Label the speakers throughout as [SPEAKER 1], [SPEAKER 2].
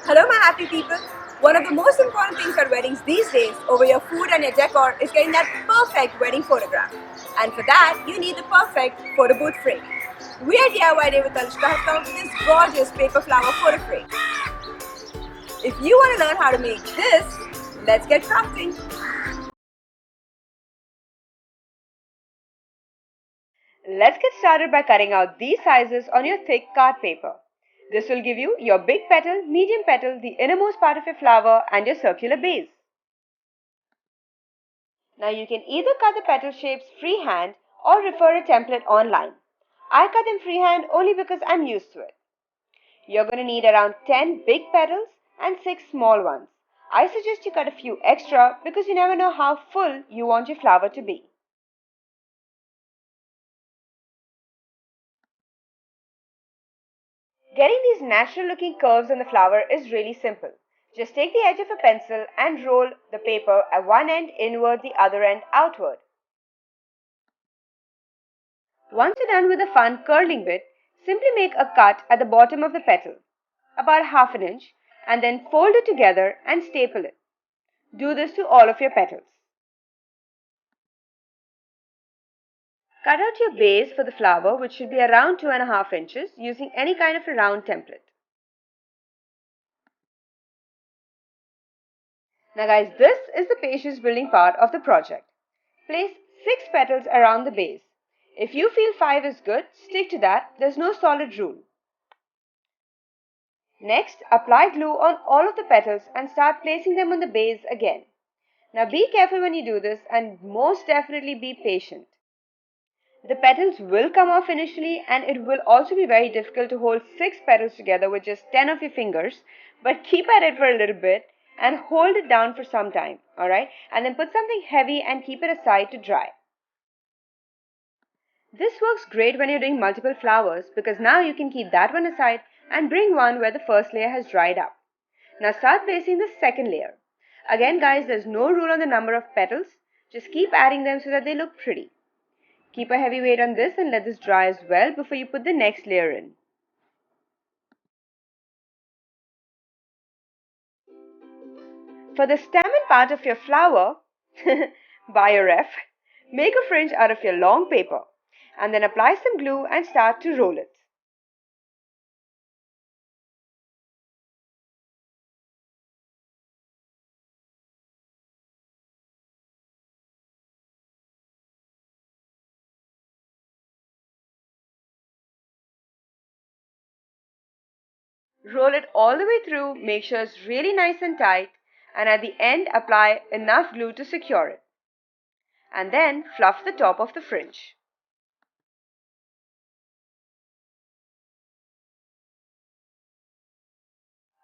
[SPEAKER 1] Hello, my happy people. One of the most important things at weddings these days, over your food and your decor, is getting that perfect wedding photograph. And for that, you need the perfect photo booth frame. We at DIY Day with Anushka have come up with this gorgeous paper flower photo frame. If you want to learn how to make this, let's get crafting.
[SPEAKER 2] Let's get started by cutting out these sizes on your thick card paper. This will give you your big petal, medium petal, the innermost part of your flower, and your circular base. Now you can either cut the petal shapes freehand or refer a template online. I cut them freehand only because I'm used to it. You're going to need around 10 big petals and 6 small ones. I suggest you cut a few extra because you never know how full you want your flower to be. Getting these natural looking curves on the flower is really simple. Just take the edge of a pencil and roll the paper at one end inward, the other end outward. Once you're done with the fun curling bit, simply make a cut at the bottom of the petal, about half an inch, and then fold it together and staple it. Do this to all of your petals. Cut out your base for the flower, which should be around 2.5 inches, using any kind of a round template. Now guys, this is the patience building part of the project. Place 6 petals around the base. If you feel 5 is good, stick to that. There's no solid rule. Next, apply glue on all of the petals and start placing them on the base again. Now be careful when you do this and most definitely be patient. The petals will come off initially and it will also be very difficult to hold 6 petals together with just 10 of your fingers, but keep at it for a little bit and hold it down for some time, alright? And then put something heavy and keep it aside to dry. This works great when you're doing multiple flowers because now you can keep that one aside and bring one where the first layer has dried up. Now start placing the second layer. Again guys, there's no rule on the number of petals. Just keep adding them so that they look pretty. Keep a heavy weight on this and let this dry as well before you put the next layer in. For the stem and part of your flower, buy a ref, make a fringe out of your long paper and then apply some glue and start to roll it. Roll it all the way through, make sure it's really nice and tight, and at the end apply enough glue to secure it. And then fluff the top of the fringe.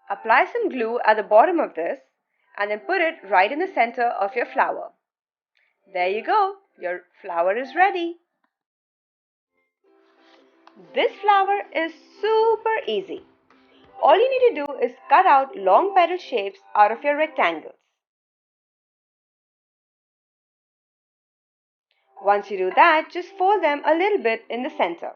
[SPEAKER 2] Apply some glue at the bottom of this and then put it right in the center of your flower. There you go, your flower is ready. This flower is super easy. All you need to do is cut out long petal shapes out of your rectangles. Once you do that, just fold them a little bit in the center.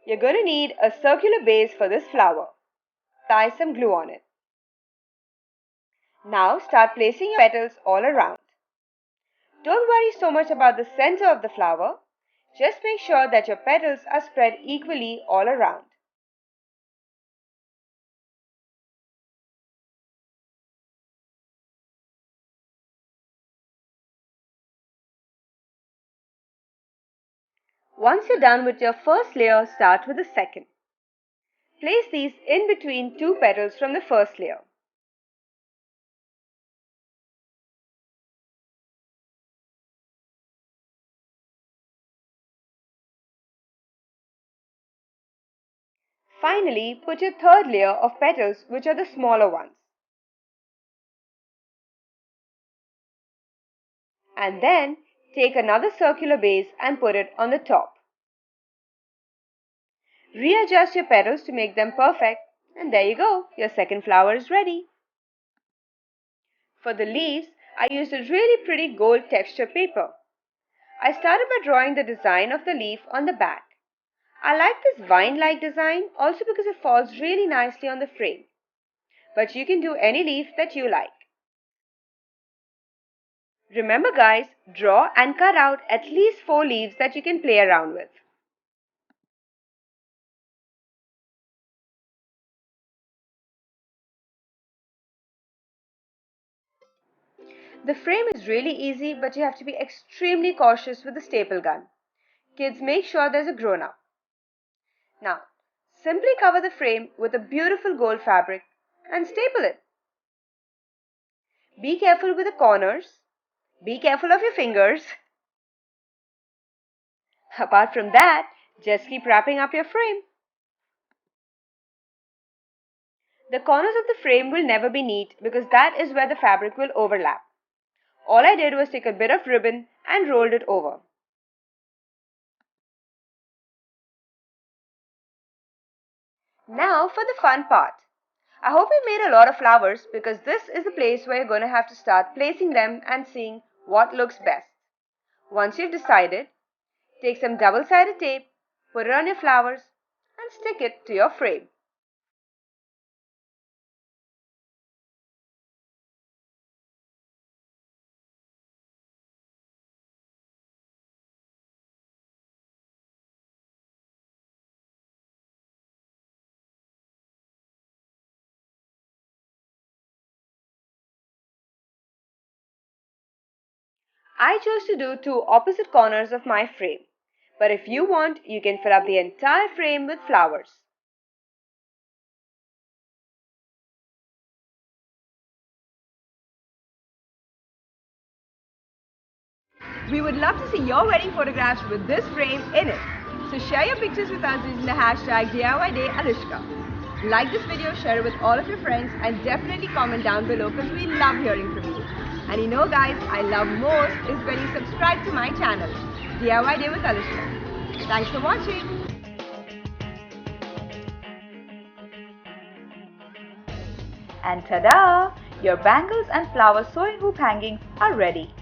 [SPEAKER 2] You're going to need a circular base for this flower. Tie some glue on it. Now start placing your petals all around. Don't worry so much about the center of the flower. Just make sure that your petals are spread equally all around. Once you're done with your first layer, start with the second. Place these in between 2 petals from the first layer. Finally, put your third layer of petals, which are the smaller ones. And then take another circular base and put it on the top. Readjust your petals to make them perfect, and there you go, your second flower is ready. For the leaves, I used a really pretty gold texture paper. I started by drawing the design of the leaf on the back. I like this vine-like design also because it falls really nicely on the frame. But you can do any leaf that you like. Remember guys, draw and cut out at least 4 leaves that you can play around with. The frame is really easy, but you have to be extremely cautious with the staple gun. Kids, make sure there's a grown-up. Now, simply cover the frame with a beautiful gold fabric and staple it. Be careful with the corners. Be careful of your fingers. Apart from that, just keep wrapping up your frame. The corners of the frame will never be neat because that is where the fabric will overlap. All I did was take a bit of ribbon and rolled it over. Now for the fun part. I hope you made a lot of flowers because this is the place where you're going to have to start placing them and seeing what looks best. Once you've decided, take some double-sided tape, put it on your flowers and stick it to your frame. I chose to do 2 opposite corners of my frame, but if you want, you can fill up the entire frame with flowers.
[SPEAKER 1] We would love to see your wedding photographs with this frame in it. So share your pictures with us using the hashtag DIYDayAnushka. Like this video, share it with all of your friends, and definitely comment down below because we love hearing from you. And you know guys, I love most is when you subscribe to my channel, DIY Day with Anushka. Thanks for watching.
[SPEAKER 3] And ta-da! Your bangles and flower sewing hoop hangings are ready.